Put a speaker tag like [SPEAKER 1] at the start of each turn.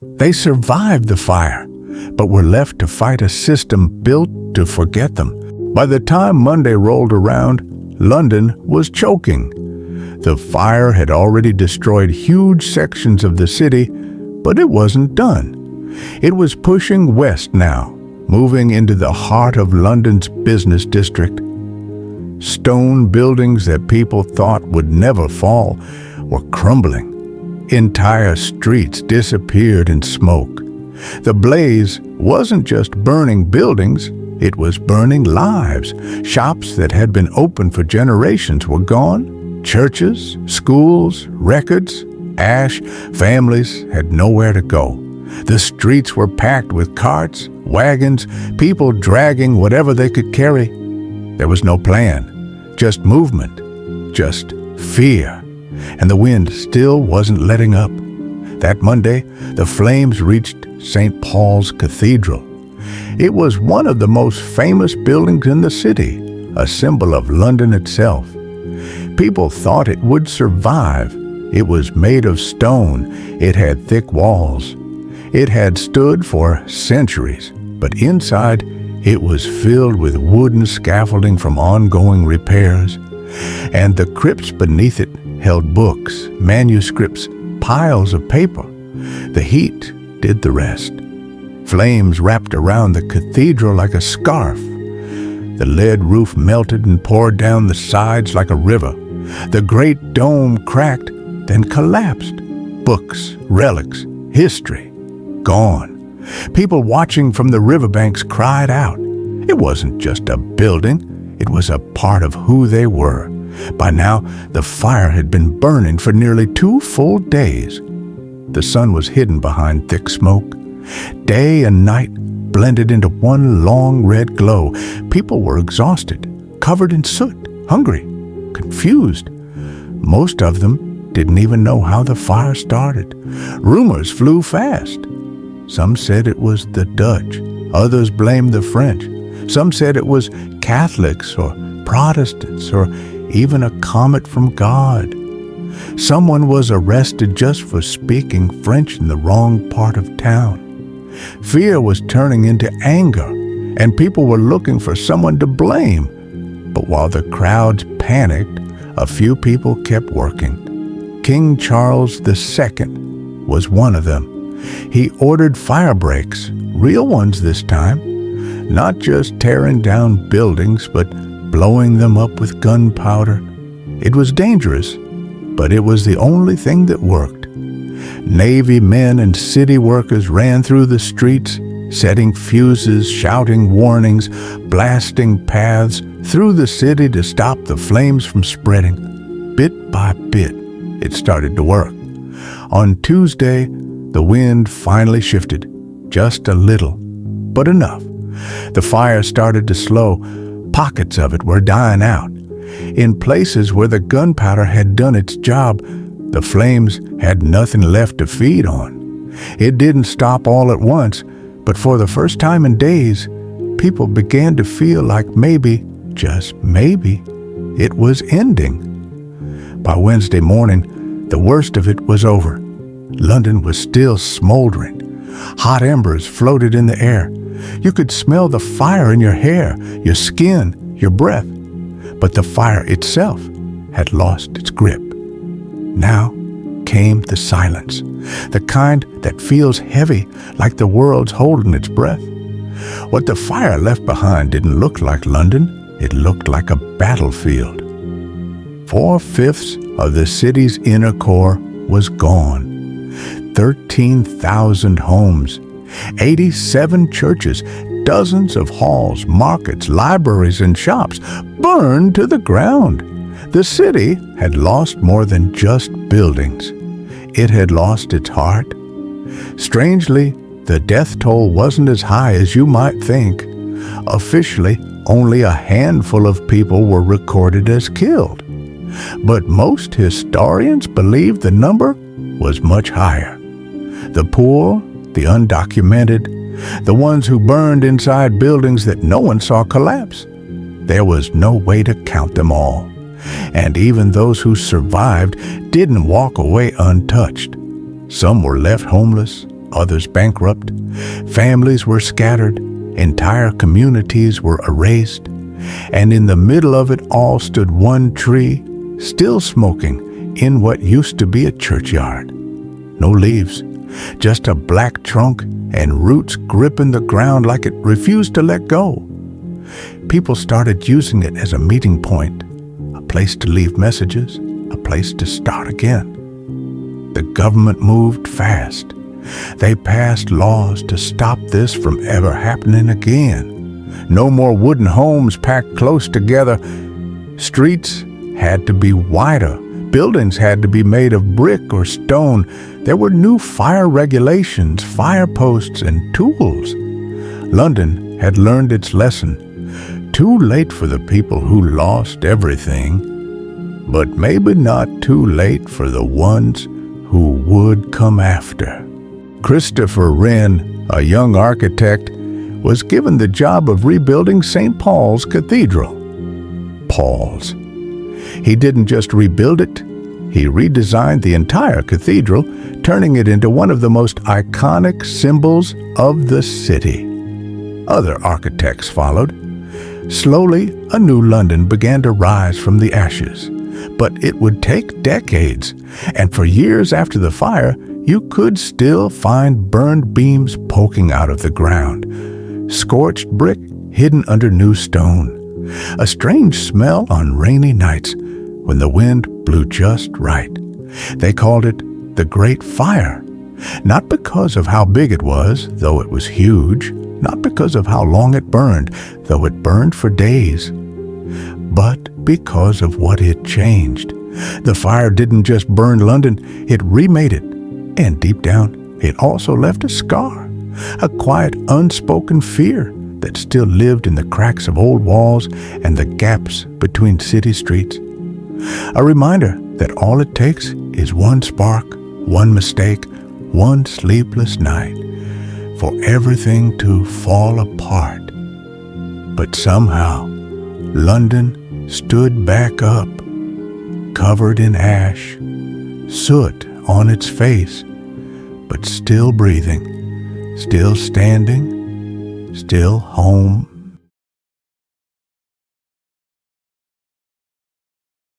[SPEAKER 1] They survived the fire, but were left to fight a system built to forget them. By the time Monday rolled around, London was choking. The fire had already destroyed huge sections of the city, but it wasn't done. It was pushing west now, moving into the heart of London's business district. Stone buildings that people thought would never fall were crumbling. Entire streets disappeared in smoke. The blaze wasn't just burning buildings, it was burning lives. Shops that had been open for generations were gone. Churches, schools, records, ash. Families had nowhere to go. The streets were packed with carts, wagons, people dragging whatever they could carry. There was no plan, just movement, just fear. And the wind still wasn't letting up. That Monday, the flames reached St. Paul's Cathedral. It was one of the most famous buildings in the city, a symbol of London itself. People thought it would survive. It was made of stone. It had thick walls. It had stood for centuries, but inside it was filled with wooden scaffolding from ongoing repairs. And the crypts beneath it held books, manuscripts, piles of paper. The heat did the rest. Flames wrapped around the cathedral like a scarf. The lead roof melted and poured down the sides like a river. The great dome cracked, then collapsed. Books, relics, history, gone. People watching from the riverbanks cried out. It wasn't just a building, it was a part of who they were. By now, the fire had been burning for nearly 2 full days. The sun was hidden behind thick smoke. Day and night blended into one long red glow. People were exhausted, covered in soot, hungry, confused. Most of them didn't even know how the fire started. Rumors flew fast. Some said it was the Dutch. Others blamed the French. Some said it was Catholics or Protestants or even a comet from God. Someone was arrested just for speaking French in the wrong part of town. Fear was turning into anger, and people were looking for someone to blame. But while the crowds panicked, a few people kept working. King Charles II was one of them. He ordered fire breaks, real ones this time, not just tearing down buildings, but blowing them up with gunpowder. It was dangerous, but it was the only thing that worked. Navy men and city workers ran through the streets, setting fuses, shouting warnings, blasting paths through the city to stop the flames from spreading. Bit by bit, it started to work. On Tuesday, the wind finally shifted, just a little, but enough. The fire started to slow. Pockets of it were dying out. In places where the gunpowder had done its job, the flames had nothing left to feed on. It didn't stop all at once, but for the first time in days, people began to feel like maybe, just maybe, it was ending. By Wednesday morning, the worst of it was over. London was still smoldering. Hot embers floated in the air. You could smell the fire in your hair, your skin, your breath. But the fire itself had lost its grip. Now came the silence, the kind that feels heavy, like the world's holding its breath. What the fire left behind didn't look like London, it looked like a battlefield. 4/5 of the city's inner core was gone. 13,000 homes, 87 churches, dozens of halls, markets, libraries, and shops burned to the ground. The city had lost more than just buildings. It had lost its heart. Strangely, the death toll wasn't as high as you might think. Officially, only a handful of people were recorded as killed. But most historians believe the number was much higher. The poor, the undocumented, the ones who burned inside buildings that no one saw collapse. There was no way to count them all. And even those who survived didn't walk away untouched. Some were left homeless, others bankrupt. Families were scattered, entire communities were erased, and in the middle of it all stood one tree, still smoking in what used to be a churchyard. No leaves, just a black trunk and roots gripping the ground like it refused to let go. People started using it as a meeting point, a place to leave messages, a place to start again. The government moved fast. They passed laws to stop this from ever happening again. No more wooden homes packed close together. Streets had to be wider. Buildings had to be made of brick or stone. There were new fire regulations, fire posts, and tools. London had learned its lesson. Too late for the people who lost everything, but maybe not too late for the ones who would come after. Christopher Wren, a young architect, was given the job of rebuilding St. Paul's Cathedral. Paul's. He didn't just rebuild it, he redesigned the entire cathedral, turning it into one of the most iconic symbols of the city. Other architects followed. Slowly, a new London began to rise from the ashes. But it would take decades, and for years after the fire, you could still find burned beams poking out of the ground, scorched brick hidden under new stone, a strange smell on rainy nights when the wind blew just right. They called it the Great Fire, not because of how big it was, though it was huge, not because of how long it burned, though it burned for days, but because of what it changed. The fire didn't just burn London, it remade it. And deep down, it also left a scar, a quiet, unspoken fear that still lived in the cracks of old walls and the gaps between city streets. A reminder that all it takes is one spark, one mistake, one sleepless night for everything to fall apart. But somehow, London stood back up, covered in ash, soot on its face, but still breathing, still standing, still home.